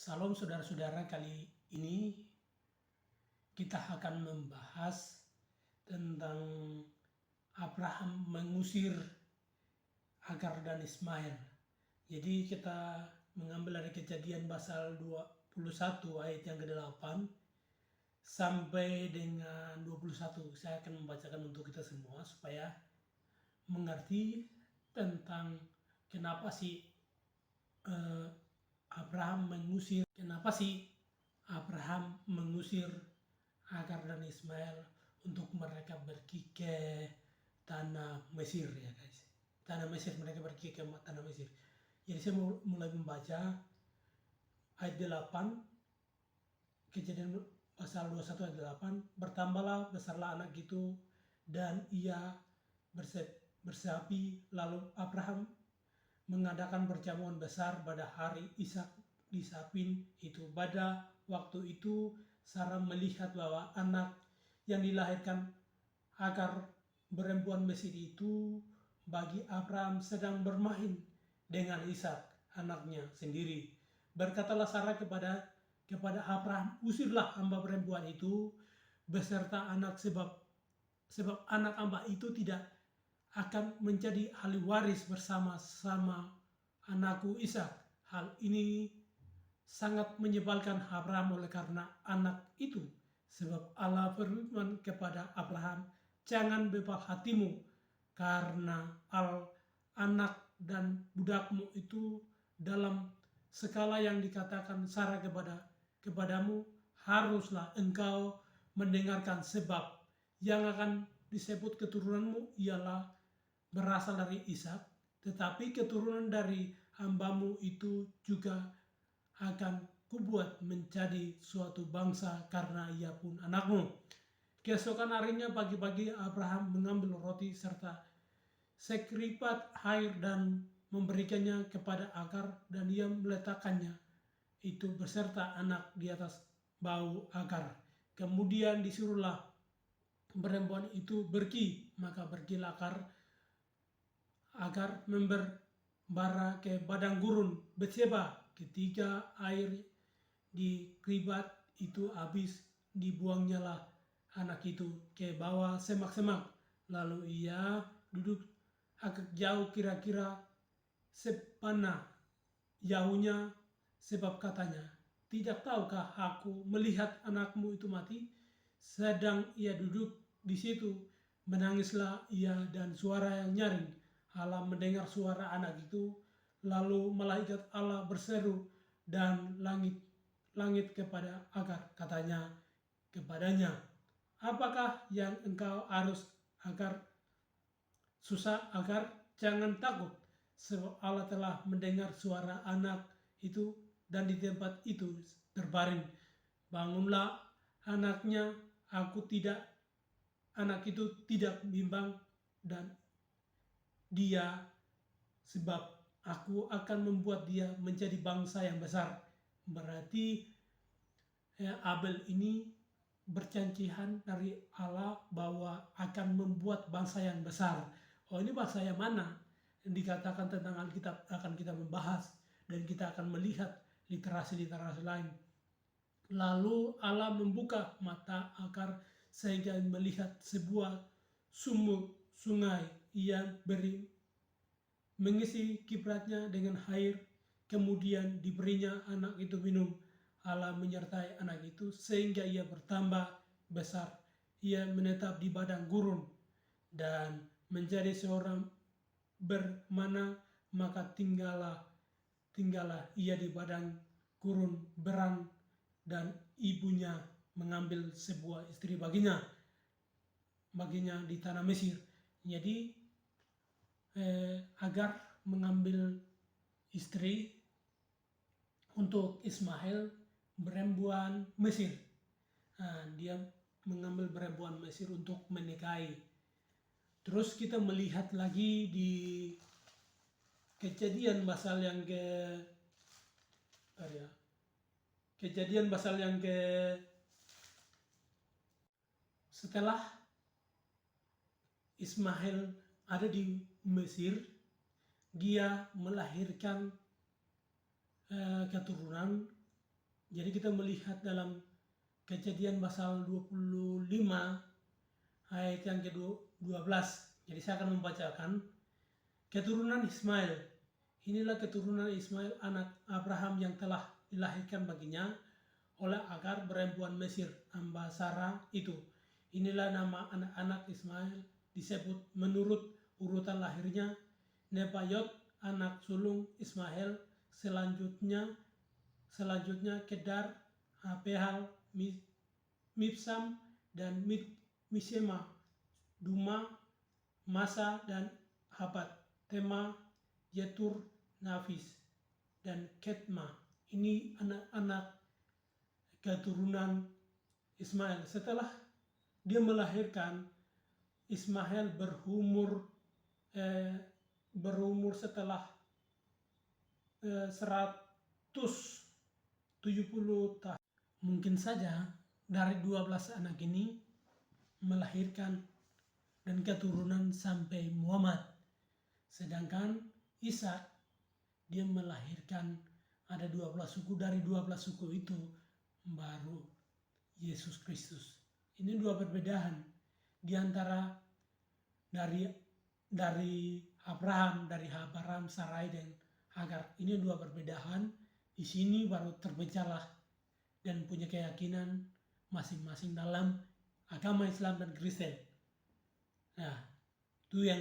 Salam saudara-saudara, kali ini kita akan membahas tentang Abraham mengusir Hagar dan Ismail. Jadi kita mengambil dari Kejadian pasal 21 ayat yang ke-8 sampai dengan 21. Saya akan membacakan untuk kita semua supaya mengerti tentang kenapa sih Abraham mengusir Hagar dan Ismail untuk mereka pergi ke tanah Mesir, ya guys. Tanah Mesir, mereka pergi ke tanah Mesir. Jadi saya mulai membaca ayat 8, Kejadian pasal 21 ayat 8. Bertambahlah, besarlah anak itu, dan ia bersapi. Lalu Abraham mengadakan perjamuan besar pada hari Ishak disapin itu. Pada waktu itu Sarah melihat bahwa anak yang dilahirkan Hagar perempuan Mesir itu bagi Abraham sedang bermain dengan Ishak anaknya sendiri. Berkatalah Sarah kepada Abraham, usirlah hamba perempuan itu beserta anak, sebab anak hamba itu tidak akan menjadi ahli waris bersama-sama anakku Ishak. Hal ini sangat menyebalkan Abraham oleh karena anak itu. Sebab Allah berfirman kepada Abraham, jangan bebal hatimu karena anak dan budakmu itu dalam skala yang dikatakan Sarah kepadamu, haruslah engkau mendengarkan, sebab yang akan disebut keturunanmu ialah berasal dari Ishak, tetapi keturunan dari hambamu itu juga akan kubuat menjadi suatu bangsa karena ia pun anakmu. Keesokan harinya pagi-pagi Abraham mengambil roti serta sekeripat air dan memberikannya kepada Hagar, dan ia meletakkannya itu beserta anak di atas bahu Hagar. Kemudian disuruhlah perempuan itu pergi, maka pergilah Hagar membara ke padang gurun Betseba. Ketika air di keribat itu habis, dibuangnyalah anak itu ke bawah semak-semak. Lalu ia duduk agak jauh, kira-kira sepanah jauhnya, sebab katanya, tidak tahukah aku melihat anakmu itu mati? Sedang ia duduk di situ, menangislah ia dan suara yang nyaring. Allah mendengar suara anak itu, lalu malaikat Allah berseru dan langit kepada Hagar, katanya kepadanya, apakah yang engkau harus susah Hagar? Jangan takut, sebab Allah telah mendengar suara anak itu, dan di tempat itu terbaring. Bangunlah anaknya, anak itu tidak bimbang dan dia, sebab aku akan membuat dia menjadi bangsa yang besar. Berarti Abel ini berjanjian dari Allah bahwa akan membuat bangsa yang besar. Oh, ini bangsa yang mana? Yang dikatakan tentang Alkitab akan kita membahas, dan kita akan melihat literasi-literasi lain. Lalu Allah membuka mata Hagar sehingga melihat sebuah sumur sungai yang mengisi kiblatnya dengan air. Kemudian diberinya anak itu minum. Allah menyertai anak itu sehingga ia bertambah besar. Ia menetap di padang gurun dan menjadi seorang bermana, maka tinggallah ia di padang gurun berang, dan ibunya mengambil sebuah istri baginya di tanah Mesir. Jadi Hagar mengambil istri untuk Ismail, perempuan Mesir. Dia mengambil perempuan Mesir untuk menikahi. Terus kita melihat lagi di Kejadian pasal yang setelah Ismail ada di Mesir, dia melahirkan keturunan Jadi kita melihat dalam Kejadian pasal 25 ayat yang ke-12. Jadi saya akan membacakan keturunan Ismail. Inilah keturunan Ismail anak Abraham yang telah dilahirkan baginya oleh Agar perempuan Mesir, hamba Sarah itu. Inilah nama anak-anak Ismail disebut menurut urutan lahirnya: Nebayot anak sulung Ismail, selanjutnya Kedar, Apehal, Mibsam, dan Mishema, Duma, Masa, dan Habat, Tema, Yetur, Nafis, dan Ketma. Ini anak-anak keturunan Ismail. Setelah dia melahirkan, Ismail berumur setelah 170 tahun. Mungkin saja dari 12 anak ini melahirkan dan keturunan sampai Muhammad. Sedangkan Ishak dia melahirkan ada 12 suku, dari 12 suku itu baru Yesus Kristus. Ini dua perbedaan di antara dari Abraham, Sarai, dan Hagar. Ini dua perbedaan. Di sini baru terbecalah dan punya keyakinan masing-masing dalam agama Islam dan Kristen. Nah, itu yang